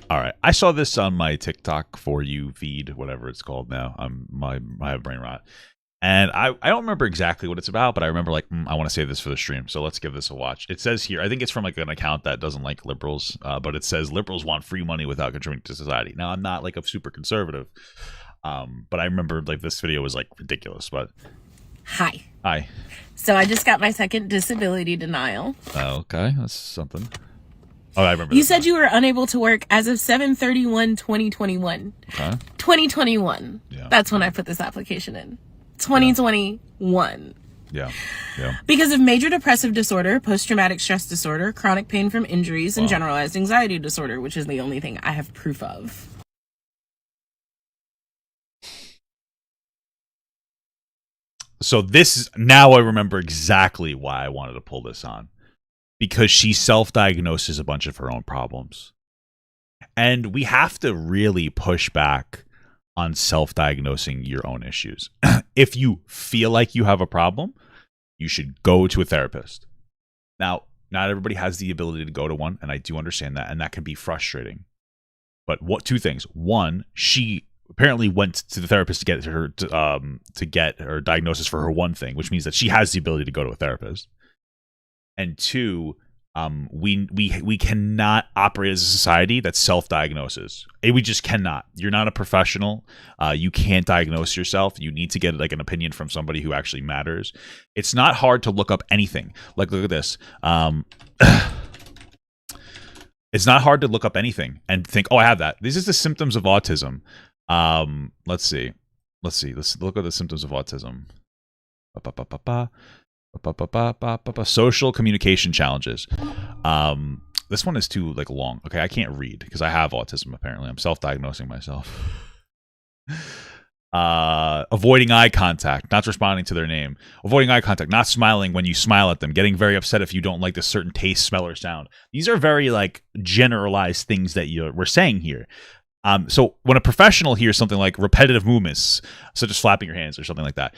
All right. I saw this on my TikTok for you feed, whatever it's called now. I have brain rot. And I don't remember exactly what it's about, but I remember like, I want to save this for the stream. So let's give this a watch. It says here, I think it's from like an account that doesn't like liberals, but it says liberals want free money without contributing to society. Now, I'm not like a super conservative, but I remember like this video was like ridiculous, but. Hi. So I just got my second disability denial. Okay. That's something. Oh, I remember. You said you were unable to work as of 7/31/2021. Okay. 2021. Yeah. That's when I put this application in. 2021. Yeah. Because of major depressive disorder, post-traumatic stress disorder, chronic pain from injuries, and generalized anxiety disorder, which is the only thing I have proof of. So now I remember exactly why I wanted to pull this on. Because she self-diagnoses a bunch of her own problems. And we have to really push back on self-diagnosing your own issues. If you feel like you have a problem, you should go to a therapist. Now, not everybody has the ability to go to one, and I do understand that, and that can be frustrating. But two things. One, she apparently went to the therapist to get her diagnosis for her one thing, which means that she has the ability to go to a therapist. And two, we cannot operate as a society that self-diagnoses. We just cannot. You're not a professional. You can't diagnose yourself. You need to get like an opinion from somebody who actually matters. It's not hard to look up anything. Like, look at this. It's not hard to look up anything and think, oh, I have that. This is the symptoms of autism. Let's see. Let's look at the symptoms of autism. Social communication challenges. This one is too like long. Okay, I can't read because I have autism. Apparently, I'm self-diagnosing myself. Avoiding eye contact, not responding to their name, avoiding eye contact, not smiling when you smile at them, getting very upset if you don't like a certain taste, smell, or sound. These are very like generalized things that we're saying here. So when a professional hears something like repetitive movements, such as flapping your hands or something like that,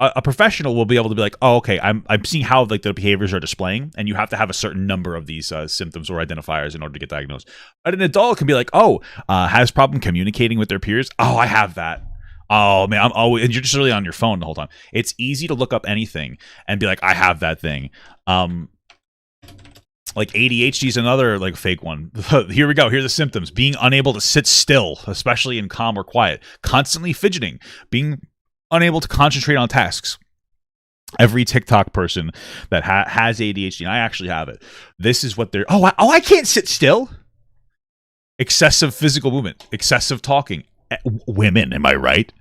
a professional will be able to be like, oh, okay, I'm seeing how like the behaviors are displaying, and you have to have a certain number of these symptoms or identifiers in order to get diagnosed. But an adult can be like, oh, has problem communicating with their peers. Oh, I have that. Oh man, I'm always, and you're just really on your phone the whole time. It's easy to look up anything and be like, I have that thing. Like ADHD is another like fake one. Here we go. Here are the symptoms: being unable to sit still, especially in calm or quiet, constantly fidgeting, being unable to concentrate on tasks. Every TikTok person that has ADHD, and I actually have it, this is what they're. I can't sit still. Excessive physical movement, excessive talking. Women, am I right?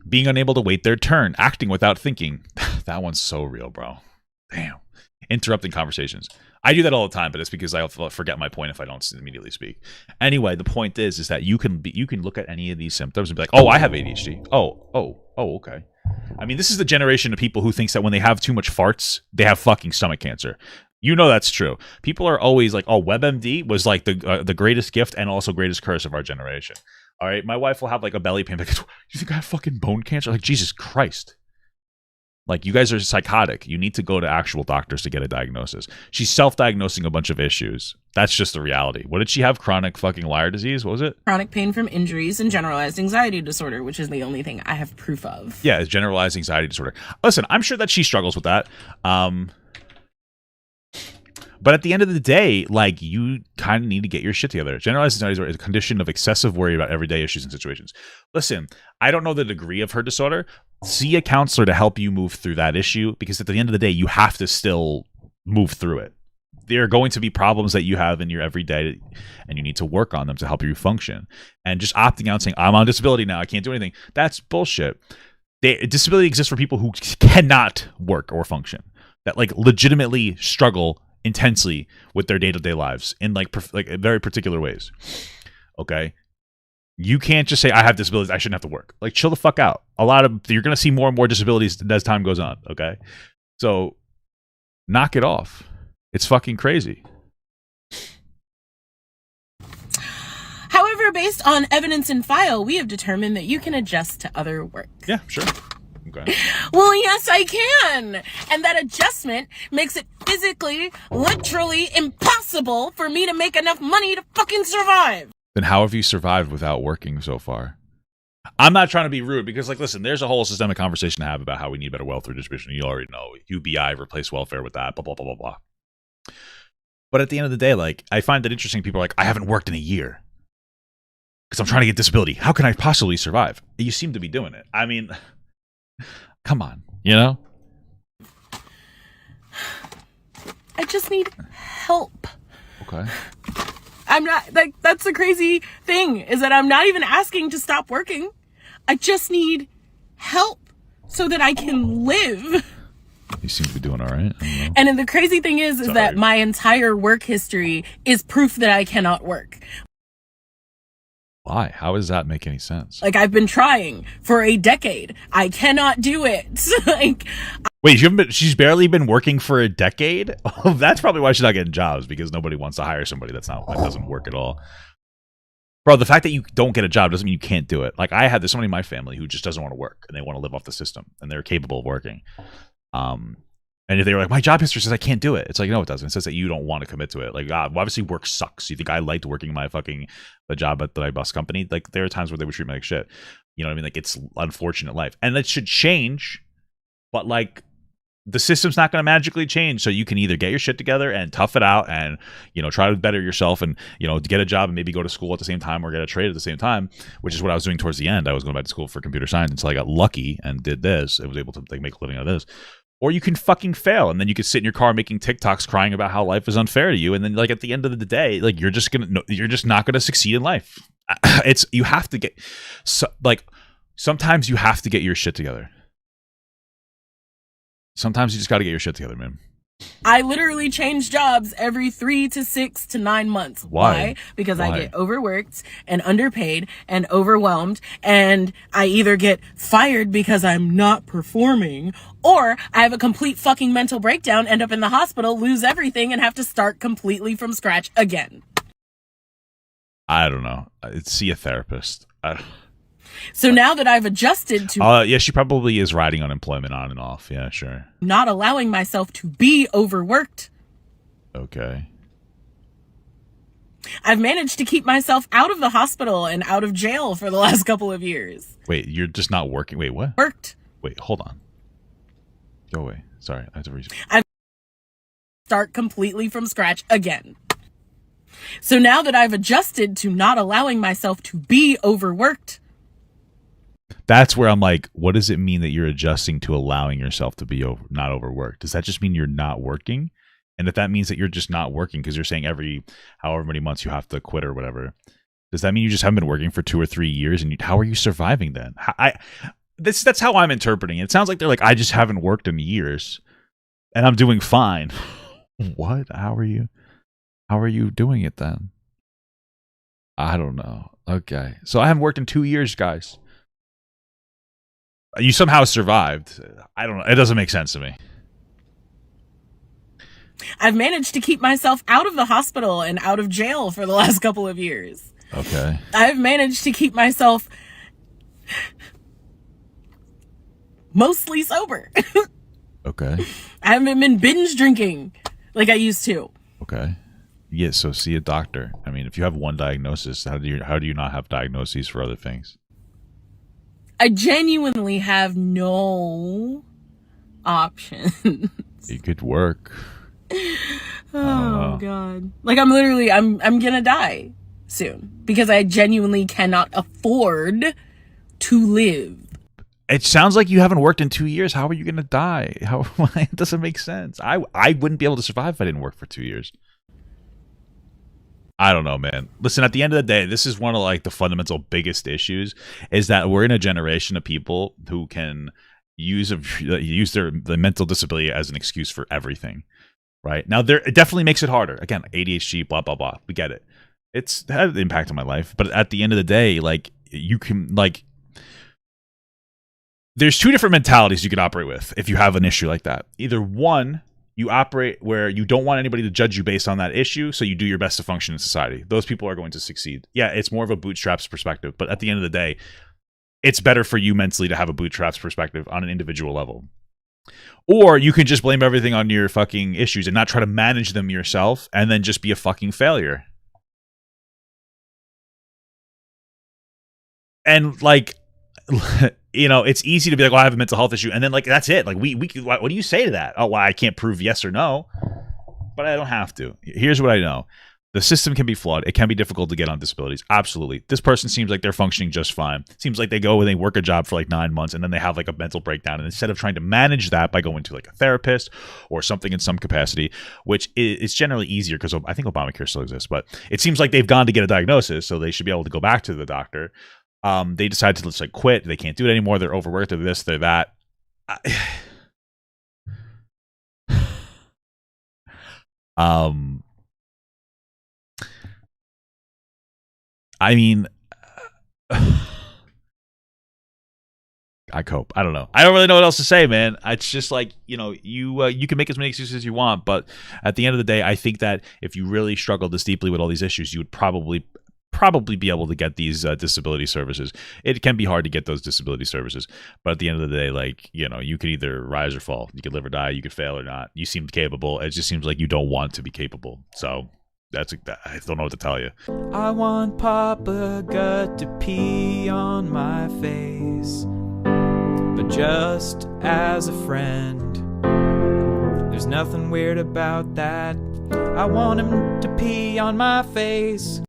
Being unable to wait their turn, acting without thinking. That one's so real, bro. Damn. Interrupting conversations. I do that all the time, but it's because I forget my point if I don't immediately speak. Anyway, the point is that you can look at any of these symptoms and be like, oh, I have ADHD. Oh, okay. I mean, this is the generation of people who thinks that when they have too much farts, they have fucking stomach cancer. You know that's true. People are always like, oh, WebMD was like the greatest gift and also greatest curse of our generation. All right, my wife will have like a belly pain. Like, you think I have fucking bone cancer? Like, Jesus Christ. Like, you guys are psychotic. You need to go to actual doctors to get a diagnosis. She's self-diagnosing a bunch of issues. That's just the reality. What did she have? Chronic fucking liar disease? What was it? Chronic pain from injuries and generalized anxiety disorder, which is the only thing I have proof of. Yeah, it's generalized anxiety disorder. Listen, I'm sure that she struggles with that. But at the end of the day, like, you kind of need to get your shit together. Generalized anxiety disorder is a condition of excessive worry about everyday issues and situations. Listen, I don't know the degree of her disorder. See a counselor to help you move through that issue, because at the end of the day, you have to still move through it. There are going to be problems that you have in your everyday, and you need to work on them to help you function. And just opting out and saying, I'm on disability now, I can't do anything, that's bullshit. Disability exists for people who cannot work or function, that like legitimately struggle intensely with their day-to-day lives in like very particular ways. Okay, you can't just say I have disabilities, I shouldn't have to work. Like, chill the fuck out. You're gonna see more and more disabilities as time goes on. Okay, so knock it off. It's fucking crazy. However, based on evidence in file, we have determined that you can adjust to other work. Yeah, sure. Okay. Well, yes, I can. And that adjustment makes it physically, literally impossible impossible for me to make enough money to fucking survive. Then how have you survived without working so far? I'm not trying to be rude because, like, listen, there's a whole systemic conversation to have about how we need better welfare distribution. You already know. UBI, replace welfare with that, blah, blah, blah, blah, blah. But at the end of the day, like, I find that interesting. People are like, I haven't worked in a year because I'm trying to get disability. How can I possibly survive? You seem to be doing it. I mean, come on, you know? I just need help. Okay. I'm not, like, that's the crazy thing, is that I'm not even asking to stop working. I just need help so that I can live. You seem to be doing all right. And then the crazy thing is that my entire work history is proof that I cannot work. Why? How does that make any sense? Like, I've been trying for a decade. I cannot do it. Like, wait, she's barely been working for a decade? Oh, that's probably why she's not getting jobs, because nobody wants to hire somebody that doesn't work at all. Bro, the fact that you don't get a job doesn't mean you can't do it. Like, there's somebody in my family who just doesn't want to work, and they want to live off the system, and they're capable of working. And if they were like, my job history says I can't do it. It's like, no, it doesn't. It says that you don't want to commit to it. Like, obviously work sucks. You think I liked working the job at the bus company? Like, there are times where they would treat me like shit. You know what I mean? Like, it's unfortunate life. And that should change, but, like, the system's not going to magically change. So you can either get your shit together and tough it out and, you know, try to better yourself and, you know, get a job and maybe go to school at the same time or get a trade at the same time, which is what I was doing towards the end. I was going back to school for computer science until I got lucky and did this. I was able to, like, make a living out of this. Or you can fucking fail, and then you can sit in your car making TikToks crying about how life is unfair to you, and then, like, at the end of the day, like, you're just not gonna succeed in life. You have to get, sometimes you have to get your shit together. Sometimes you just got to get your shit together, man. I literally change jobs every 3 to 6 to 9 months. Why? Because I get overworked and underpaid and overwhelmed, and I either get fired because I'm not performing, or I have a complete fucking mental breakdown, end up in the hospital, lose everything, and have to start completely from scratch again. I don't know. See a therapist. So now that I've adjusted to... yeah, she probably is riding unemployment on and off. Yeah, sure. Not allowing myself to be overworked. Okay. I've managed to keep myself out of the hospital and out of jail for the last couple of years. Wait, you're just not working? Wait, what? Worked. Wait, hold on. Go away. Sorry, I have to reason. I've start completely from scratch again. So now that I've adjusted to not allowing myself to be overworked... That's where I'm like, what does it mean that you're adjusting to allowing yourself to be not overworked? Does that just mean you're not working? And if that means that you're just not working because you're saying every however many months you have to quit or whatever, does that mean you just haven't been working for 2 or 3 years? And how are you surviving then? That's how I'm interpreting it. It sounds like they're like, I just haven't worked in years and I'm doing fine. What? How are you doing it then? I don't know. Okay. So I haven't worked in 2 years, guys. You somehow survived. I don't know. It doesn't make sense to me. I've managed to keep myself out of the hospital and out of jail for the last couple of years. Okay. I've managed to keep myself mostly sober. Okay. I haven't been binge drinking like I used to. Okay. Yeah, so see a doctor. I mean, if you have one diagnosis, how do you not have diagnoses for other things? I genuinely have no options. You could work. Oh God. Like I'm gonna die soon because I genuinely cannot afford to live. It sounds like you haven't worked in 2 years. How are you gonna die? It doesn't make sense. I wouldn't be able to survive if I didn't work for 2 years. I don't know, man. Listen, at the end of the day, this is one of like the fundamental biggest issues is that we're in a generation of people who can use the mental disability as an excuse for everything. Right now, it definitely makes it harder. Again, ADHD, blah blah blah. We get it. It's had an impact on my life, but at the end of the day, like you can like, there's 2 different mentalities you can operate with if you have an issue like that. Either one, you operate where you don't want anybody to judge you based on that issue, so you do your best to function in society. Those people are going to succeed. Yeah, it's more of a bootstraps perspective, but at the end of the day, it's better for you mentally to have a bootstraps perspective on an individual level. Or you can just blame everything on your fucking issues and not try to manage them yourself and then just be a fucking failure. And like, you know, it's easy to be like, well, I have a mental health issue. And then like, that's it. Like we what do you say to that? Oh, well, I can't prove yes or no, but I don't have to. Here's what I know. The system can be flawed. It can be difficult to get on disabilities. Absolutely. This person seems like they're functioning just fine. Seems like they go and they work a job for like 9 months and then they have like a mental breakdown. And instead of trying to manage that by going to like a therapist or something in some capacity, which is generally easier because I think Obamacare still exists, but it seems like they've gone to get a diagnosis, so they should be able to go back to the doctor. They decide to just like quit. They can't do it anymore. They're overworked. They're this, they're that. I mean, I cope. I don't know. I don't really know what else to say, man. It's just like, you know, you can make as many excuses as you want, but at the end of the day, I think that if you really struggled this deeply with all these issues, you would probably be able to get these disability services. It can be hard to get those disability services, but at the end of the day, like, you know, you can either rise or fall. You could live or die. You could fail or not. You seem capable. It just seems like you don't want to be capable. So I don't know what to tell you. I want Papa Gut to pee on my face, but just as a friend. There's nothing weird about that. I want him to pee on my face.